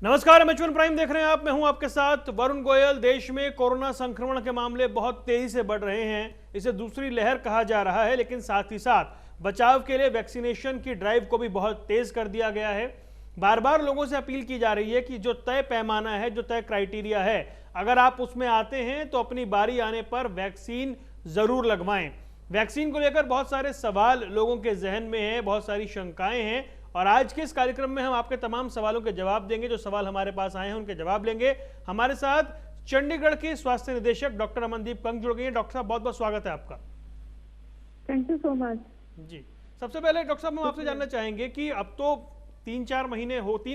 नमस्कार, M prime देख रहे हैं आप। मैं हूं आपके साथ वरुण गोयल। देश में कोरोना संक्रमण के मामले बहुत तेजी से बढ़ रहे हैं। इसे दूसरी लहर कहा जा रहा है, लेकिन साथ ही साथ बचाव के लिए वैक्सीनेशन की ड्राइव को भी बहुत तेज कर दिया गया है। बार बार लोगों से अपील की जा रही है कि जो तय पैमाना है, जो तय क्राइटेरिया है, अगर आप उसमें आते हैं तो अपनी बारी आने पर वैक्सीन जरूर लगवाएं। वैक्सीन को लेकर बहुत सारे सवाल लोगों के जहन में हैं, बहुत सारी शंकाएं हैं, और आज के इस कार्यक्रम में हम आपके तमाम सवालों के जवाब देंगे। जो सवाल हमारे पास आए हैं उनके जवाब लेंगे। हमारे साथ चंडीगढ़ के स्वास्थ्य निदेशक डॉक्टर अमनदीप कंग जुड़ गए हैं। डॉक्टर साहब, बहुत बहुत स्वागत है आपका। Thank you so much. जी, सबसे पहले डॉक्टर साहब, हम आपसे जानना चाहेंगे कि अब तो 3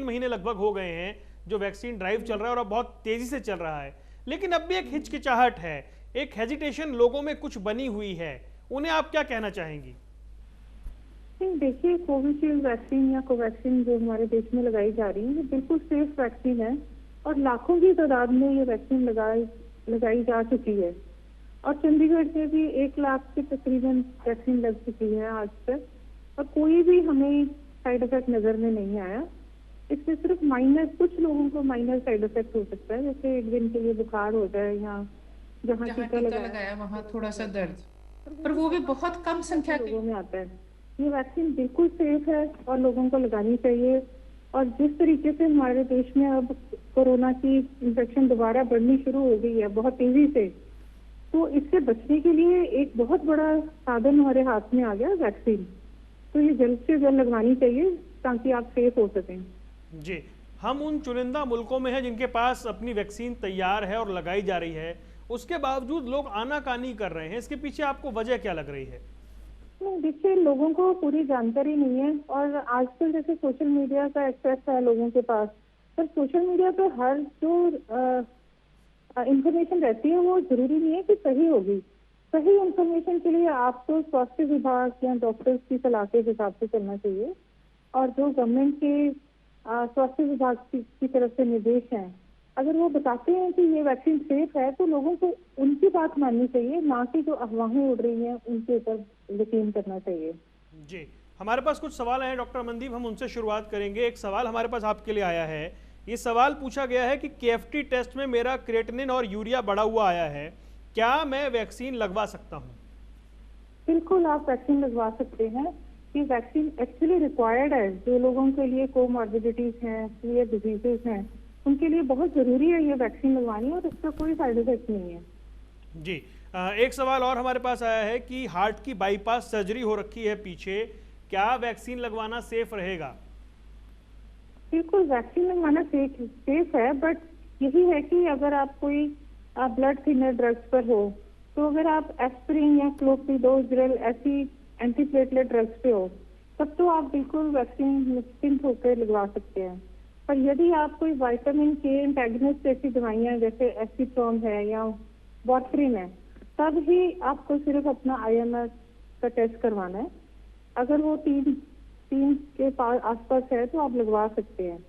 महीने लगभग हो गए हैं जो वैक्सीन ड्राइव चल रहा है, और अब बहुत तेजी से चल रहा है, लेकिन अब भी एक हिचकिचाहट है, एक हेजिटेशन लोगों में कुछ बनी हुई है। उन्हें आप क्या कहना चाहेंगी? देखिए, कोविशील्ड वैक्सीन या कोवैक्सीन जो हमारे देश में लगाई जा रही है, ये बिल्कुल सेफ वैक्सीन है और लाखों की तादाद में ये वैक्सीन लगाई जा चुकी है। और चंडीगढ़ से भी 1 लाख के तकरीबन वैक्सीन लग चुकी है आज तक, और कोई भी हमें साइड इफेक्ट नजर में नहीं आया। इससे सिर्फ कुछ लोगों को माइनर साइड इफेक्ट हो सकता है, जैसे 1 दिन के लिए बुखार हो जाए या जहाँ टीका लगाया वहाँ थोड़ा सा दर्द, पर वो भी बहुत कम संख्या के लोगों में आता है। ये वैक्सीन बिल्कुल सेफ है और लोगों को लगानी चाहिए। और जिस तरीके से हमारे देश में अब कोरोना की इन्फेक्शन दोबारा बढ़नी शुरू हो गई है बहुत तेजी से, तो इससे बचने के लिए एक बहुत बड़ा साधन हमारे हाथ में आ गया, वैक्सीन। तो ये जल्द से जल्द लगवानी चाहिए ताकि आप सेफ हो सकें। जी, हम उन चुनिंदा मुल्कों में हैं जिनके पास अपनी वैक्सीन तैयार है और लगाई जा रही है, उसके बावजूद लोग आनाकानी कर रहे हैं। इसके पीछे आपको वजह क्या लग रही है? देखिए, लोगों को पूरी जानकारी नहीं है, और आजकल जैसे सोशल मीडिया का एक्सेस है लोगों के पास, पर सोशल मीडिया पे हर जो इंफॉर्मेशन रहती है वो जरूरी नहीं है कि सही होगी। सही इंफॉर्मेशन के लिए आपको स्वास्थ्य विभाग या डॉक्टर्स की सलाह के हिसाब से चलना चाहिए, और जो गवर्नमेंट के स्वास्थ्य विभाग की तरफ से निर्देश हैं, अगर वो बताते हैं कि ये वैक्सीन सेफ है, तो लोगों को उनकी बात माननी चाहिए, ना कि जो अफवाहें उड़ रही हैं उनके ऊपर यकीन करना चाहिए। जी, हमारे पास कुछ सवाल हैं डॉक्टर अमनदीप, हम उनसे शुरुआत करेंगे। एक सवाल हमारे पास आपके लिए आया है। ये सवाल पूछा गया है कि केएफटी टेस्ट में मेरा क्रेटिनिन और यूरिया बढ़ा हुआ आया है, क्या मैं वैक्सीन लगवा सकता हूँ? बिल्कुल, आप वैक्सीन लगवा सकते हैं। ये वैक्सीन एक्चुअली रिक्वायर्ड है। जो लोगों के लिए कोमॉर्बिडिटीज हैं, सीवियर डिजीजेस हैं, उनके लिए बहुत जरूरी है ये वैक्सीन लगवानी, और इसका कोई साइड इफेक्ट नहीं है। जी, एक सवाल और हमारे पास आया है कि हार्ट की बाईपास सर्जरी हो रखी है पीछे, क्या वैक्सीन लगवाना सेफ रहेगा? बिल्कुल, वैक्सीन लगवाना सेफ है, बट यही है कि अगर आप कोई ब्लड थिनर ड्रग्स पर हो, तो अगर आप एस्पिरिन या क्लोपिडोग्रेल ऐसी एंटीप्लेटलेट ड्रग्स पे हो, तब तो आप बिल्कुल वैक्सीन निश्चिंत होकर लगवा सकते हैं। पर यदि आप कोई विटामिन के एंटागनिस्ट जैसी दवाइयां जैसे एसिट्रोन है या वार्फरिन है, तब ही आपको सिर्फ अपना IMR का टेस्ट करवाना है। अगर वो तीन के आसपास है तो आप लगवा सकते हैं।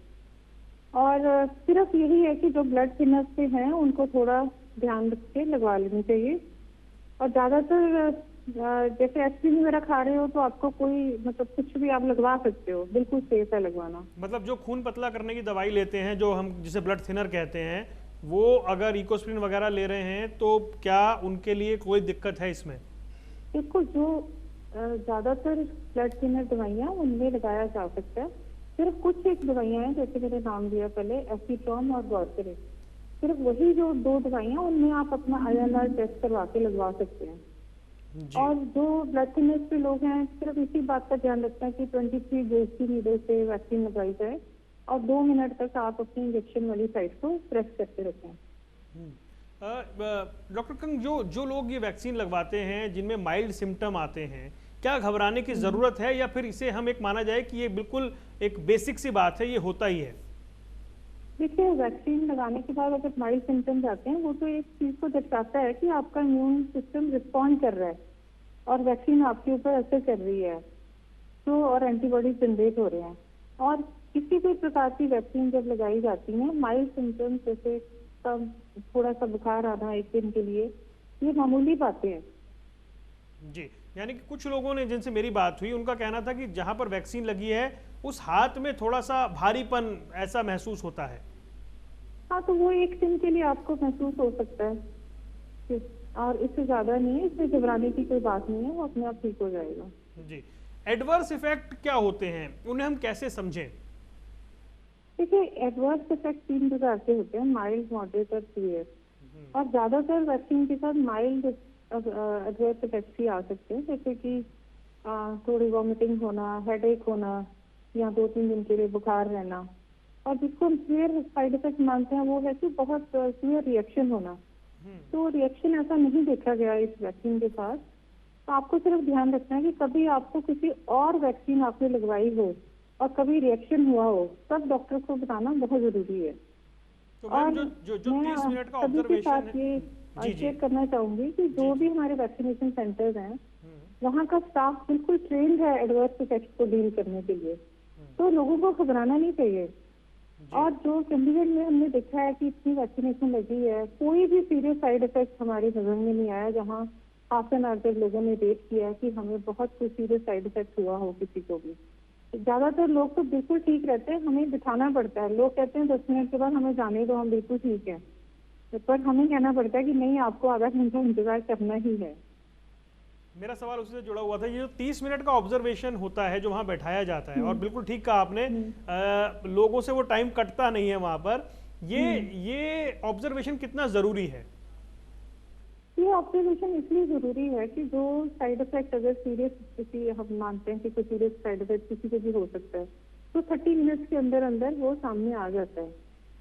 और सिर्फ यही है कि जो ब्लड थिनर्स पे हैं उनको थोड़ा ध्यान रख के लगवा लेनी चाहिए। और ज्यादातर जैसे एस्पिरिन वगैरह खा रहे हो तो आपको कोई कुछ भी आप लगवा सकते हो, बिल्कुल सेफ है लगवाना। मतलब जो खून पतला करने की दवाई लेते हैं, जो हम जिसे ब्लड थिनर कहते हैं, वो अगर इकोस्प्रिन वगैरह ले रहे हैं तो क्या उनके लिए कोई दिक्कत है इसमें? देखो, जो ज्यादातर ब्लड थिनर दवाइयाँ उनमें लगाया जा सकता है। सिर्फ कुछ एक दवाइयाँ हैं, जैसे मैंने नाम दिया पहले, एसिट्रोन और वार्फरिन, सिर्फ वही जो 2 दवाइयाँ, उनमें आप अपना IMR टेस्ट करवा के लगवा सकते हैं। और जो ब्लड थिनर्स पे लोग हैं, सिर्फ इसी बात का ध्यान रखना है कि 23 गेज की नीडल से वैक्सीन लगाई जाए, और 2 मिनट तक आप अपनी इंजेक्शन वाली साइड को प्रेस करते रखें। डॉक्टर कंग, जो लोग ये वैक्सीन लगवाते हैं जिनमें माइल्ड सिम्टम आते हैं, क्या घबराने की जरूरत है, या फिर इसे हम एक माना जाए कि ये बिल्कुल एक बेसिक सी बात है, ये होता ही है? देखिए, वैक्सीन लगाने के बाद अगर माइल्ड सिम्टम्स आते हैं, वो तो एक चीज को दर्शाता है कि आपका इम्यून सिस्टम रिस्पॉन्ड कर रहा है और वैक्सीन आपके ऊपर असर कर रही है, तो और एंटीबॉडीज जनरेट हो रहे हैं। और किसी भी प्रकार की वैक्सीन जब लगाई जाती है, माइल्ड सिम्टम्स जैसे थोड़ा सा बुखार आना 1 दिन के लिए, ये मामूली बातें हैं। जी, यानी कि कुछ लोगों ने जिनसे मेरी बात हुई, उनका कहना था कि जहां पर वैक्सीन लगी है उस हाथ में थोड़ा सा भारीपन ऐसा महसूस होता है। हाँ, तो वो एक दिन के लिए आपको महसूस हो सकता है और इससे ज्यादा नहीं है, इसमें घबराने की कोई बात नहीं है, वो अपने आप ठीक हो जाएगा। जी, एडवर्स इफेक्ट क्या होते हैं, उन्हें हम कैसे समझें? देखिए, एडवर्स इफेक्ट 3 प्रकार के होते हैं, माइल्ड, मॉडरेट और सीवियर। और ज्यादातर वैक्सीन के साथ माइल्ड एडवर्स इफेक्ट्स ही आ सकते हैं, जैसे कि थोड़ी वॉमिटिंग होना, हेडेक होना या 2-3 दिन के लिए बुखार रहना। और जिसको हम सीवियर साइड इफेक्ट मानते हैं वो है कि बहुत सीवियर रिएक्शन होना। तो रिएक्शन ऐसा नहीं देखा गया इस वैक्सीन के साथ। तो आपको सिर्फ ध्यान रखना है कि कभी आपको किसी और वैक्सीन आपने लगवाई हो और कभी रिएक्शन हुआ हो, तब डॉक्टर को बताना बहुत जरूरी है। तो मैम जो 30 मिनट का सभी के साथ ऑब्जर्वेशन ये जी शेयर करना चाहूंगी कि जो भी हमारे वैक्सीनेशन सेंटर्स हैं, वहाँ का स्टाफ बिल्कुल ट्रेंड है एडवर्स इफेक्ट्स को डील करने के लिए। तो लोगों को घबराना नहीं चाहिए। और जो चंडीगढ़ में हमने देखा है कि इतनी वैक्सीनेशन लगी है, कोई भी सीरियस साइड इफेक्ट हमारी नजर में नहीं आया। जहाँ हाफ एन आवर जब लोगों ने रेट किया है कि हमें बहुत कुछ सीरियस साइड इफेक्ट हुआ हो किसी को भी। ज्यादातर लोग तो बिल्कुल ठीक रहते हैं, हमें बिठाना पड़ता है। लोग कहते हैं 10 मिनट के बाद हमें जाने दो, हम बिल्कुल ठीक है, पर हमें कहना पड़ता है कि नहीं, आपको आधा घंटा इंतजार करना ही है। मेरा सवाल उसी से जुड़ा हुआ था, ये जो 30 मिनट का ऑब्जर्वेशन होता है जो वहाँ बैठाया जाता है, और बिल्कुल ठीक कहा आपने, लोगों से वो टाइम कटता नहीं है वहाँ पर, ये ऑब्जर्वेशन कितना जरूरी है? ये ऑब्जर्वेशन इसलिए जरूरी है कि जो साइड इफेक्ट अगर सीरियस, किसी हम मानते हैं कि कोई सीरियस साइड इफेक्ट किसी को भी हो सकता है, तो 30 मिनट्स के अंदर अंदर वो सामने आ जाता है।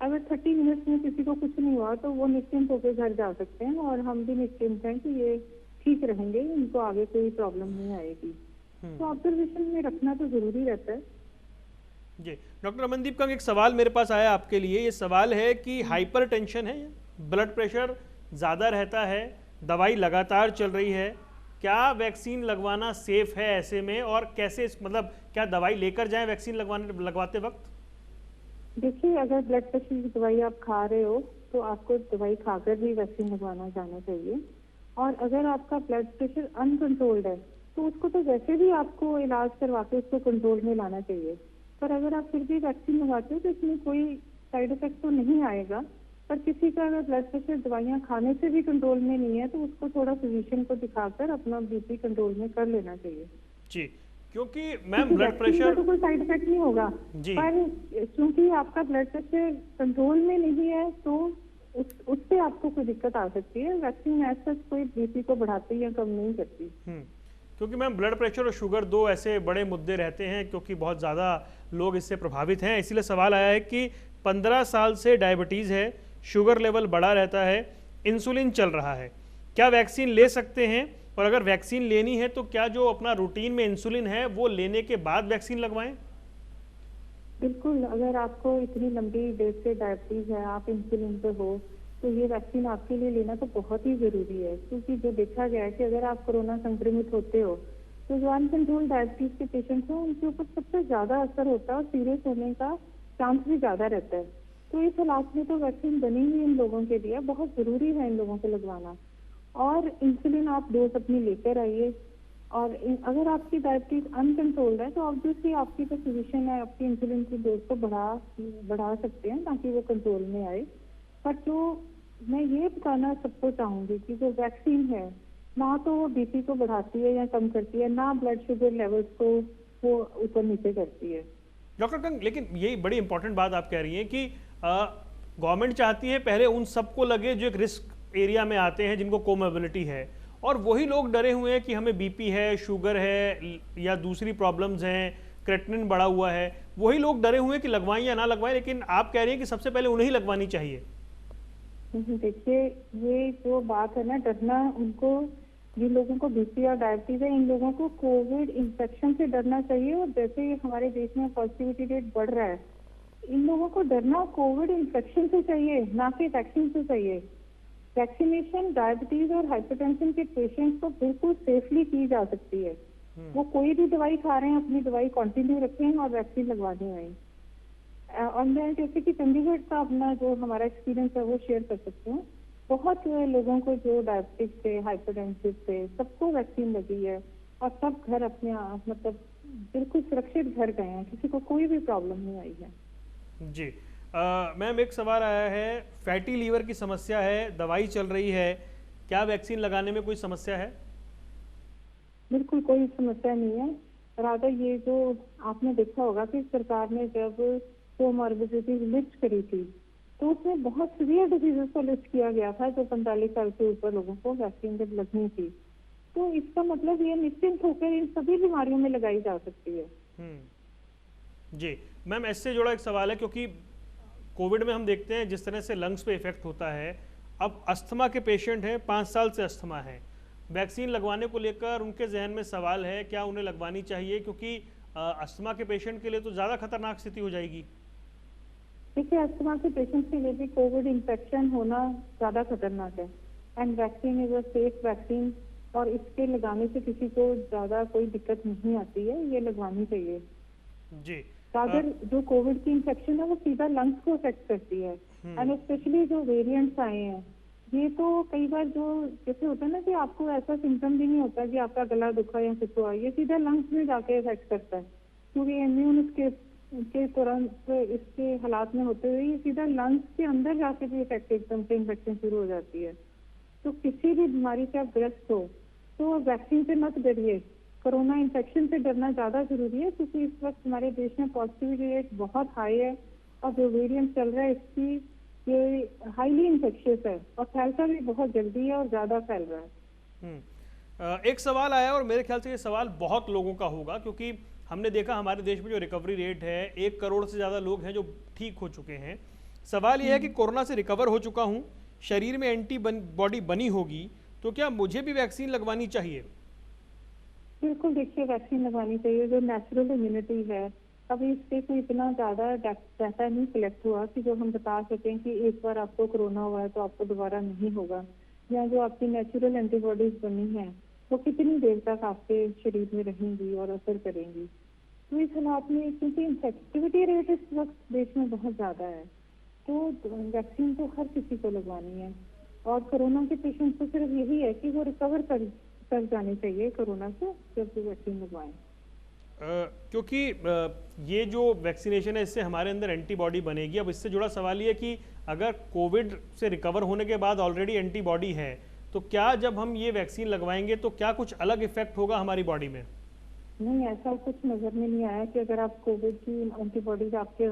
अगर 30 मिनट्स में किसी को कुछ नहीं हुआ तो वो निश्चिंत होकर घर जा सकते हैं, और हम भी निश्चिंत हैं कि ये ठीक रहेंगे, इनको आगे कोई प्रॉब्लम नहीं आएगी। तो ऑब्जर्वेशन में रखना तो जरूरी रहता है। जी, डॉक्टर अमनदीप का एक सवाल मेरे पास आया आपके लिए। ये सवाल है कि हाइपर टेंशन है, ब्लड प्रेशर ज़्यादा रहता है, दवाई लगातार चल रही है, क्या वैक्सीन लगवाना सेफ है ऐसे में, और कैसे मतलब क्या दवाई लेकर जाएं वैक्सीन लगवाते वक्त? देखिए, अगर ब्लड प्रेशर की दवाई आप खा रहे हो तो आपको दवाई खाकर भी वैक्सीन लगवाना जाना चाहिए। और अगर आपका ब्लड प्रेशर अनकंट्रोल्ड है तो उसको तो वैसे भी आपको इलाज करवा के उसको कंट्रोल में लाना चाहिए। पर अगर आप फिर भी वैक्सीन लगवाते हो तो इसमें कोई साइड इफेक्ट तो नहीं आएगा। पर किसी का अगर ब्लड प्रेशर दवाइयाँ खाने से भी कंट्रोल में नहीं है तो उसको थोड़ा फिजिशियन को दिखाकर अपना बीपी कंट्रोल में कर लेना चाहिए। जी, क्योंकि मैम ब्लड प्रेशर तो कोई साइड इफेक्ट नहीं होगा, पर क्योंकि आपका ब्लड प्रेशर कंट्रोल में नहीं है तो उससे आपको कोई दिक्कत आ सकती है। वैक्सीन ऐसा कोई बीपी को बढ़ाती या कम नहीं करती। क्योंकि मैम ब्लड प्रेशर और शुगर दो ऐसे बड़े मुद्दे रहते हैं, क्योंकि बहुत ज़्यादा लोग इससे प्रभावित हैं। इसीलिए सवाल आया है कि 15 साल से डायबिटीज़ है, शुगर लेवल बढ़ा रहता है, इंसुलिन चल रहा है, क्या वैक्सीन ले सकते हैं? और अगर वैक्सीन लेनी है तो क्या जो अपना रूटीन में इंसुलिन है वो लेने के बाद वैक्सीन लगवाएं? बिल्कुल, अगर आपको इतनी लंबी देर से डायबिटीज है, आप इंसुलिन पे हो, तो ये वैक्सीन आपके लिए लेना तो बहुत ही जरूरी है। क्योंकि जो देखा गया है कि अगर आप कोरोना संक्रमित होते हो तो जो अनकंट्रोल डायबिटीज के पेशेंट्स हैं उनके ऊपर सबसे ज्यादा असर होता है और सीरियस होने का चांस भी ज्यादा रहता है। तो इस हालात में तो वैक्सीन बनी हुई इन लोगों के लिए बहुत जरूरी है इन लोगों को लगवाना। और इंसुलिन आप डोज अपनी लेकर आइए। और अगर आपकी डायबिटीज अनकंट्रोल्ड है तो ऑब्वियसली आपकी जो फिजिशियन है आपकी इंसुलिन की डोज को बढ़ा सकते हैं ताकि वो कंट्रोल में आए। पर जो मैं ये बताना सबको चाहूंगी कि जो वैक्सीन है ना तो वो बीपी को बढ़ाती है या कम करती है, ना ब्लड शुगर लेवल्स को वो ऊपर नीचे करती है। डॉक्टर कंग, लेकिन यही बड़ी इंपॉर्टेंट बात आप कह रही हैं कि गवर्नमेंट चाहती है पहले उन सबको लगे जो एक रिस्क एरिया में आते हैं, जिनको कोमोबिलिटी है, और वही लोग डरे हुए हैं कि हमें बीपी है, शुगर है या दूसरी प्रॉब्लम्स हैं, क्रेटिनिन बढ़ा हुआ है, वही लोग डरे हुए हैं कि लगवाएं या ना लगवाएं। लेकिन आप कह रही हैं कि सबसे पहले उन्हें ही लगवानी चाहिए। देखिए, ये जो बात है ना, डरना, उनको जिन लोगों को बीपी और डायबिटीज है इन लोगों को कोविड इन्फेक्शन से डरना चाहिए। और जैसे हमारे देश में पॉजिटिविटी रेट बढ़ रहा है, इन लोगों को डरना कोविड इन्फेक्शन से चाहिए, ना कि वैक्सीन से चाहिए। वैक्सीनेशन डायबिटीज और हाइपरटेंशन के पेशेंट्स को बिल्कुल सेफली की जा सकती है। वो कोई भी दवाई खा रहे हैं अपनी दवाई कंटिन्यू रखें और वैक्सीन लगवानी आए। और मैं जैसे कि चंडीगढ़ का अपना जो हमारा एक्सपीरियंस है वो शेयर कर सकती हूँ। बहुत लोगों को जो डायबिटिक थे, हाइपरटेंसिव थे, सबको वैक्सीन लगी है और सब घर अपने मतलब बिल्कुल सुरक्षित घर गए हैं, किसी को कोई भी प्रॉब्लम नहीं आई है। जी मैम, एक सवाल आया है, फैटी लीवर की समस्या है, दवाई चल रही है, क्या वैक्सीन लगाने में कोई समस्या है? बिल्कुल कोई समस्या नहीं है। राधा, ये जो आपने देखा होगा कि सरकार ने जब कोमॉर्बिडिटी लिस्ट करी थी, तो उसमें बहुत सीवियर डिजीजेस को लिस्ट किया गया था जो 45 साल से ऊपर लोगों को वैक्सीन जब लगनी थी। तो इसका मतलब ये निश्चिंत होकर इन सभी बीमारियों में लगाई जा सकती है। जी मैम, इससे जुड़ा एक सवाल है, क्योंकि कोविड में हम देखते हैं जिस तरह से लंग्स पे इफेक्ट होता है। अब अस्थमा के पेशेंट हैं, 5 साल से अस्थमा है, वैक्सीन लगवाने को लेकर उनके जहन में सवाल है, क्या उन्हें लगवानी चाहिए? क्योंकि अस्थमा के पेशेंट के लिए तो ज़्यादा खतरनाक स्थिति हो जाएगी। देखिए, अस्थमा के पेशेंट के लिए भी कोविड इन्फेक्शन होना ज्यादा खतरनाक है, and vaccine is a safe vaccine, और इसके लगाने से किसी को ज्यादा कोई दिक्कत नहीं आती है, ये लगवानी चाहिए। जी अगर जो कोविड की इन्फेक्शन है वो सीधा लंग्स को अफेक्ट करती है, एंड स्पेशली जो वेरिएंट्स आए हैं, ये तो कई बार जो जैसे होता है ना कि आपको ऐसा सिम्टम भी नहीं होता कि आपका गला दुखा या कुछ हुआ, ये सीधा लंग्स में जाके इफेक्ट करता है, क्योंकि इम्यून के तुरंत इसके हालात में होते हुए ये सीधा लंग्स के अंदर जाके भी इफेक्ट एकदम से इन्फेक्शन शुरू हो जाती है। तो किसी भी बीमारी से आप ग्रस्त हो तो वैक्सीन से मत डरिए, कोरोना इन्फेक्शन से डरना ज्यादा जरूरी है, क्योंकि इस वक्त हमारे देश में पॉजिटिविटी रेट बहुत हाई है, और जो वेरिएंट चल रहा है इसकी ये हाईली इन्फेक्शियस है और फैलता भी बहुत जल्दी है और ज्यादा फैल रहा है। एक सवाल आया, और मेरे ख्याल से ये सवाल बहुत लोगों का होगा, क्योंकि हमने देखा हमारे देश में जो रिकवरी रेट है, 1 करोड़ से ज़्यादा लोग हैं जो ठीक हो चुके हैं। सवाल ये है कि कोरोना से रिकवर हो चुका हूँ, शरीर में एंटीबॉडी बनी होगी, तो क्या मुझे भी वैक्सीन लगवानी चाहिए? बिल्कुल, देखिए वैक्सीन लगवानी चाहिए। जो नेचुरल इम्यूनिटी है, अभी इस पे कोई इतना ज्यादा डाटा नहीं कलेक्ट हुआ कि जो हम बता सकें कि एक बार आपको कोरोना हुआ है तो आपको दोबारा नहीं होगा, या जो आपकी नेचुरल एंटीबॉडीज बनी है वो कितनी देर तक आपके शरीर में रहेंगी और असर करेंगी। तो इस हालात में, क्योंकि इन्फेक्टिविटी रेट इस वक्त देश में बहुत ज्यादा है, तो वैक्सीन तो हर किसी को लगवानी है, और कोरोना के पेशेंट को सिर्फ यही है कि वो रिकवर कर जाने चाहिए कोरोना से जब भी वैक्सीन लगवाएं। क्योंकि ये जो वैक्सीनेशन है इससे हमारे अंदर एंटीबॉडी बनेगी। अब इससे जुड़ा सवाल ये है कि अगर कोविड से रिकवर होने के बाद ऑलरेडी एंटीबॉडी है, तो क्या जब हम ये वैक्सीन लगवाएंगे तो क्या कुछ अलग इफेक्ट होगा हमारी बॉडी में? नहीं, ऐसा कुछ नजर में नहीं आया कि अगर आप कोविड की एंटीबॉडीज आपके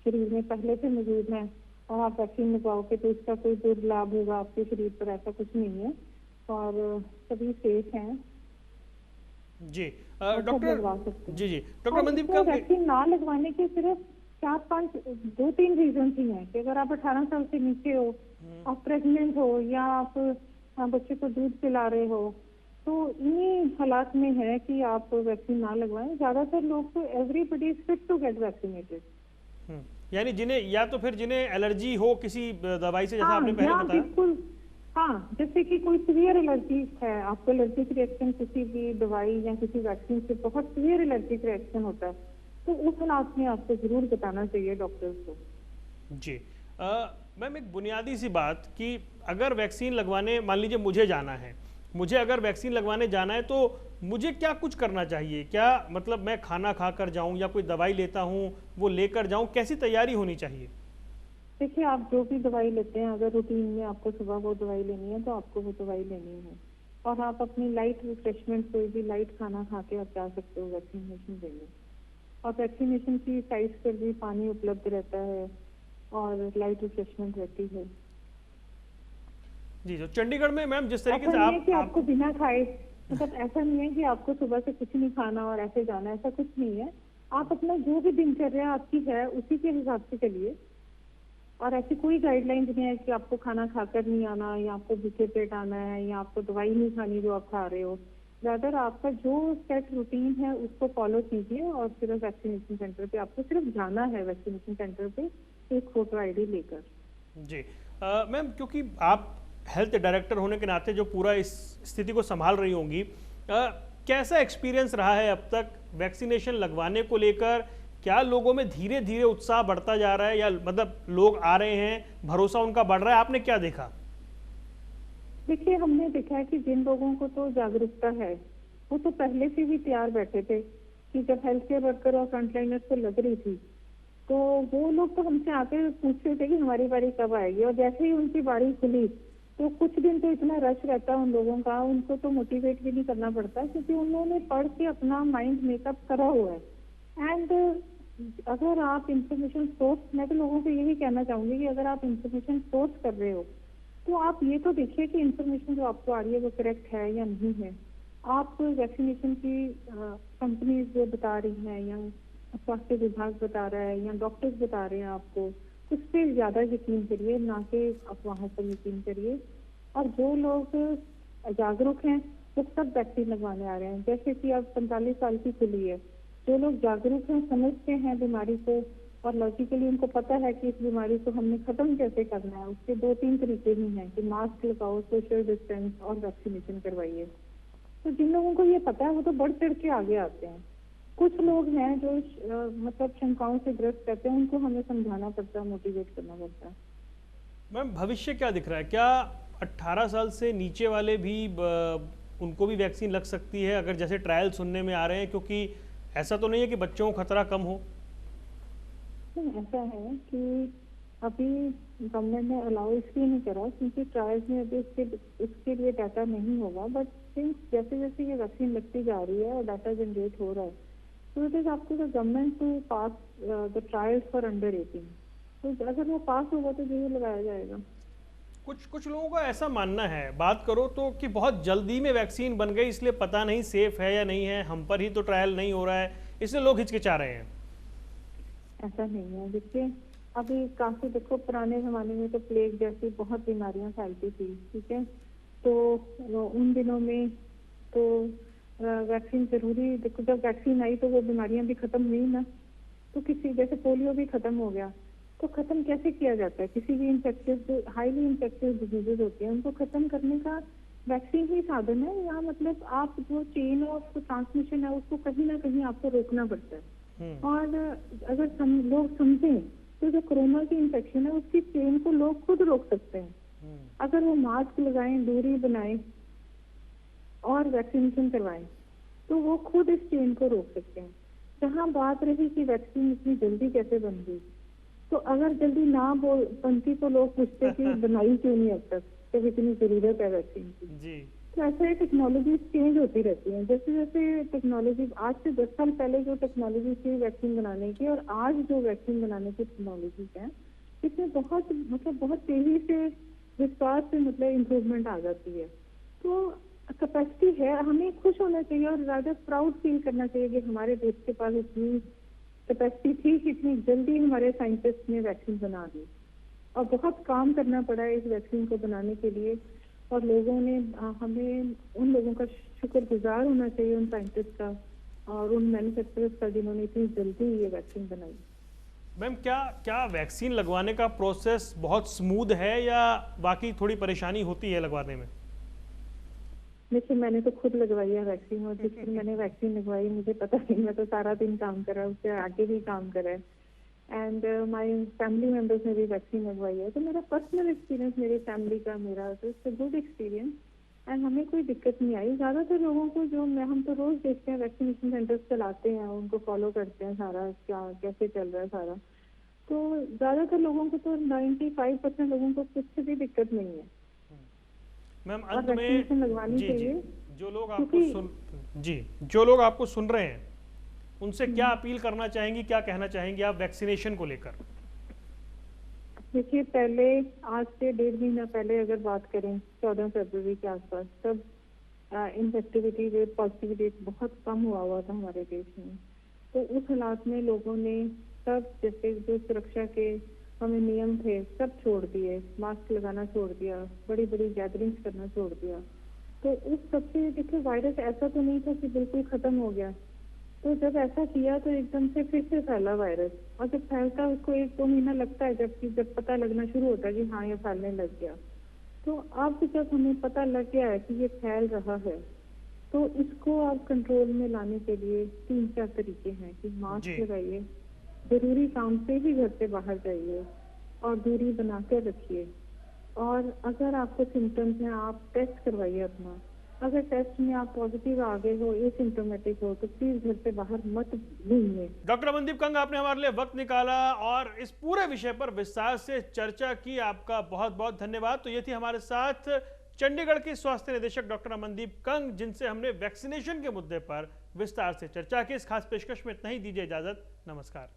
शरीर में पहले से मौजूद हैं और आप वैक्सीन लगवाओगे तो इसका कोई दुर्लाभ होगा आपके शरीर पर, ऐसा कुछ नहीं है, और सभी सेफ हैं। जी डॉक्टर जी डॉक्टर मनदीप का वैक्सीन ना लगवाने के सिर्फ 2-3 रीजन ही हैं कि अगर आप 18 साल से नीचे हो, आप प्रेग्नेंट हो, या आप बच्चे को दूध पिला रहे हो, तो इन्हीं हालात में है कि आप वैक्सीन ना लगवाएं। ज्यादातर लोग तो everybody is fit to get vaccinated, यानी जिन्हें या तो फिर जिन्हें एलर्जी हो किसी दवाई से, जैसा आपने पहले बताया। बिल्कुल, हाँ, जैसे कि कोई सीवियर एलर्जी है, आपको एलर्जिक रिएक्शन किसी भी दवाई या किसी वैक्सीन से बहुत सीवियर एलर्जिक रिएक्शन होता है, तो उस हालात में आपको जरूर बताना चाहिए डॉक्टर्स को। जी मैम, एक बुनियादी सी बात कि अगर वैक्सीन लगवाने, मान लीजिए मुझे जाना है, मुझे अगर वैक्सीन लगवाने जाना है तो मुझे क्या कुछ करना चाहिए? क्या मतलब मैं खाना खा कर जाऊँ या कोई दवाई लेता हूँ वो लेकर जाऊँ, कैसी तैयारी होनी चाहिए? देखिए, आप जो भी दवाई लेते हैं, अगर रूटीन में आपको सुबह वो दवाई लेनी है तो आपको वो दवाई लेनी है, और आप अपनी लाइट रिफ्रेशमेंट, कोई भी लाइट खाना खा के आप जा सकते हो वैक्सीनेशन देने। और वैक्सीनेशन की साइट पर भी पानी उपलब्ध रहता है और लाइट रिफ्रेशमेंट रहती है। जी, तो चंडीगढ़ में मैम जिस तरीके से आपको बिना खाए, मतलब ऐसा नहीं है कि आपको सुबह से कुछ नहीं खाना और ऐसे जाना, ऐसा कुछ नहीं है। आप अपना जो भी दिनचर्या आपकी है उसी के हिसाब से चलिए, और ऐसी कोई गाइडलाइन नहीं है कि आपको खाना खाकर नहीं आना, या आपको भूखे पेट आना है, या आपको दवाई नहीं खानी जो आप खा रहे हो। ज्यादातर आपका जो सेट रूटीन है उसको फॉलो कीजिए, और फिर वैक्सीनेशन सेंटर पे आपको सिर्फ जाना है, वैक्सीनेशन सेंटर पे एक फोटो आईडी लेकर। जी मैम, क्योंकि आप हेल्थ डायरेक्टर होने के नाते जो पूरा इस स्थिति को संभाल रही होंगी, कैसा एक्सपीरियंस रहा है अब तक वैक्सीनेशन लगवाने को लेकर? क्या लोगों में धीरे धीरे उत्साह बढ़ता जा रहा है, या मतलब लोग आ रहे हैं, भरोसा उनका बढ़ रहा है? आपने क्या देखा? देखिए, हमने देखा है कि जिन लोगों को तो जागरूकता है वो तो पहले से भी तैयार बैठे थे, कि जब हेल्थ केयर वर्कर और फ्रंटलाइनर्स को लग रही थी, तो वो लोग तो हमसे आके पूछते थे कि हमारी बारी कब आएगी, और जैसे ही उनकी बारी खुली तो कुछ दिन तो इतना रश रहता है उन लोगों का, उनको तो मोटिवेट भी नहीं करना पड़ता, क्योंकि उन्होंने पढ़ के अपना माइंड मेकअप करा हुआ है। एंड अगर आप इंफॉर्मेशन सोर्स, मैं तो लोगों को यही कहना चाहूंगी कि अगर आप इंफॉर्मेशन सोर्स कर रहे हो तो आप ये तो देखिए कि इंफॉर्मेशन जो आपको आ रही है वो करेक्ट है या नहीं है। आप वैक्सीनेशन की कंपनीज जो बता रही हैं या स्वास्थ्य विभाग बता रहा है या डॉक्टर्स बता रहे हैं आपको, उस पर ज्यादा यकीन करिए, ना कि अफवाहों पर यकीन करिए। और जो लोग जागरूक हैं वो सब वैक्सीन लगवाने आ रहे हैं। जैसे कि अब 45 साल की खुली है, जो लोग जागरूक हैं, समझते हैं बीमारी को और लॉजिकली उनको पता है कि इस बीमारी को हमने खत्म कैसे करना है, उसके 2-3 तरीके ही हैं कि मास्क लगाओ, सोशल डिस्टेंस और वैक्सीनेशन करवाइए। तो जिन लोगों को ये पता है वो तो बढ़ चढ़ के आगे आते हैं। कुछ लोग हैं जो मतलब शंकाओं से ग्रस्त रहते हैं, उनको हमें समझाना पड़ता है, मोटिवेट करना पड़ता है। मैम भविष्य क्या दिख रहा है? क्या 18 साल से नीचे वाले भी उनको भी वैक्सीन लग सकती है, अगर जैसे ट्रायल सुनने में आ रहे हैं? क्योंकि ऐसा तो नहीं है कि बच्चों को खतरा कम हो। ऐसा है कि अभी गवर्नमेंट ने अलाउ इसलिए नहीं करा क्योंकि ट्रायल्स में अभी उसके लिए डाटा नहीं होगा, बट सिंस जैसे जैसे ये वैक्सीन लगती जा रही है और डाटा जनरेट हो रहा है, तो it is up to the government to pass the trials for under 18। तो अगर वो पास होगा तो जरूर लगाया जाएगा। कुछ लोगों का ऐसा मानना है, बात करो तो, कि बहुत जल्दी में वैक्सीन बन गई इसलिए पता नहीं सेफ है या नहीं है, हम पर ही तो ट्रायल नहीं हो रहा है, इसलिए लोग हिचकिचा रहे हैं। ऐसा नहीं है। देखिए अभी काफी देखो, पुराने जमाने में तो प्लेग जैसी बहुत बीमारियां फैलती थी, ठीक है, तो उन दिनों में तो वैक्सीन जरूरी, देखो जब वैक्सीन आई तो वो बीमारियां भी खत्म हुई ना। तो किसी जैसे पोलियो भी खत्म हो गया, तो खत्म कैसे किया जाता है? किसी भी इंफेक्शियस जो हाईली इंफेक्शियस डिजीजेज होती हैं उनको खत्म करने का वैक्सीन ही साधन है। या मतलब आप जो चेन ऑफ ट्रांसमिशन है उसको कहीं ना कहीं आपको रोकना पड़ता है। और अगर लोग समझें तो जो कोरोना की इन्फेक्शन है उसकी चेन को लोग खुद रोक सकते हैं। अगर वो मास्क लगाएं, दूरी बनाएं और वैक्सीनेशन करवाएं तो वो खुद इस चेन को रोक सकते हैं। जहाँ बात रही कि वैक्सीन इतनी जल्दी कैसे बन गई, तो अगर जल्दी ना बनती तो लोग पूछते कि बनाई क्यों नहीं अब तक, जब इतनी जरूरत है वैक्सीन की जी। तो ऐसे टेक्नोलॉजी चेंज होती रहती है। जैसे जैसे टेक्नोलॉजी, आज से 10 साल पहले जो टेक्नोलॉजी थी वैक्सीन बनाने की और आज जो वैक्सीन बनाने की टेक्नोलॉजी है, इसमें बहुत तेजी से विस्तार से इम्प्रूवमेंट आ जाती है। तो कैपेसिटी है, हमें खुश होना चाहिए और रादर प्राउड फील करना चाहिए कि हमारे देश के पास इतनी कैपेसिटी थी कि इतनी जल्दी हमारे साइंटिस्ट ने वैक्सीन बना दी। और बहुत काम करना पड़ा है इस वैक्सीन को बनाने के लिए, और लोगों ने हमें उन लोगों का शुक्रगुजार होना चाहिए, उन साइंटिस्ट का और उन मैन्युफैक्चरर्स का जिन्होंने इतनी जल्दी ये वैक्सीन बनाई। मैम क्या वैक्सीन लगवाने का प्रोसेस बहुत स्मूथ है या बाकी थोड़ी परेशानी होती है लगवाने में? देखिए मैंने तो खुद लगवाई है वैक्सीन, और जिस दिन मैंने वैक्सीन लगवाई मुझे पता नहीं, मैं तो सारा दिन काम करा, उससे आगे भी काम करा है। एंड माय फैमिली मेंबर्स ने भी वैक्सीन लगवाई है, तो मेरा पर्सनल एक्सपीरियंस मेरी फैमिली का, मेरा तो it's a good experience and हमें कोई दिक्कत नहीं आई। ज्यादातर लोगों को जो हम तो रोज देखते हैं, वैक्सीनेशन सेंटर्स चलाते हैं, उनको फॉलो करते हैं सारा क्या कैसे चल रहा है सारा, तो ज्यादातर लोगों को तो 95% लोगों को कुछ भी दिक्कत नहीं है। मैम अंत में लगवानी चाहिए। जो लोग आपको सुन रहे हैं उनसे क्या अपील करना चाहेंगी, क्या कहना चाहेंगी आप वैक्सीनेशन को लेकर? देखिए पहले, आज से 1.5 महीना पहले अगर बात करें 14 फरवरी के आसपास, तब इन्फेक्टिविटी रेट, पॉजिटिविटी रेट बहुत कम हुआ था हमारे देश में। तो उस हालात में लोगों ने सब जैसे जो सुरक्षा के हमें नियम थे सब छोड़ दिए, मास्क लगाना छोड़ दिया, बड़ी बड़ी गैदरिंग्स करना छोड़ दिया। तो उस सबसे देखिए वायरस ऐसा तो नहीं था कि बिल्कुल खत्म हो गया, तो जब ऐसा किया तो एकदम से फिर से फैला वायरस, और जब फैलता है उसको 1-2 महीना लगता है, जब पता लगना शुरू होता है कि हाँ ये फैलने लग गया। तो अब जब हमें पता लग गया है कि ये फैल रहा है, तो इसको आप कंट्रोल में लाने के लिए 3-4 तरीके हैं कि मास्क लगाइए, जरूरी काम से ही घर से बाहर जाइए और दूरी बनाकर रखिए, और अगर आपको सिम्टम्स हैं आप टेस्ट करवाइए अपना, अगर टेस्ट में आप पॉजिटिव आ गए हो, एसिम्टोमेटिक हो, तो प्लीज घर से बाहर मत घूमिए। डॉक्टर अमनदीप कंग, आपने हमारे लिए वक्त निकाला और इस पूरे विषय पर विस्तार से चर्चा की, आपका बहुत बहुत धन्यवाद। तो ये थी हमारे साथ चंडीगढ़ की स्वास्थ्य निदेशक डॉक्टर अमनदीप कंग, जिनसे हमने वैक्सीनेशन के मुद्दे पर विस्तार से चर्चा की। इस खास पेशकश में इतना ही, दीजिए इजाजत, नमस्कार।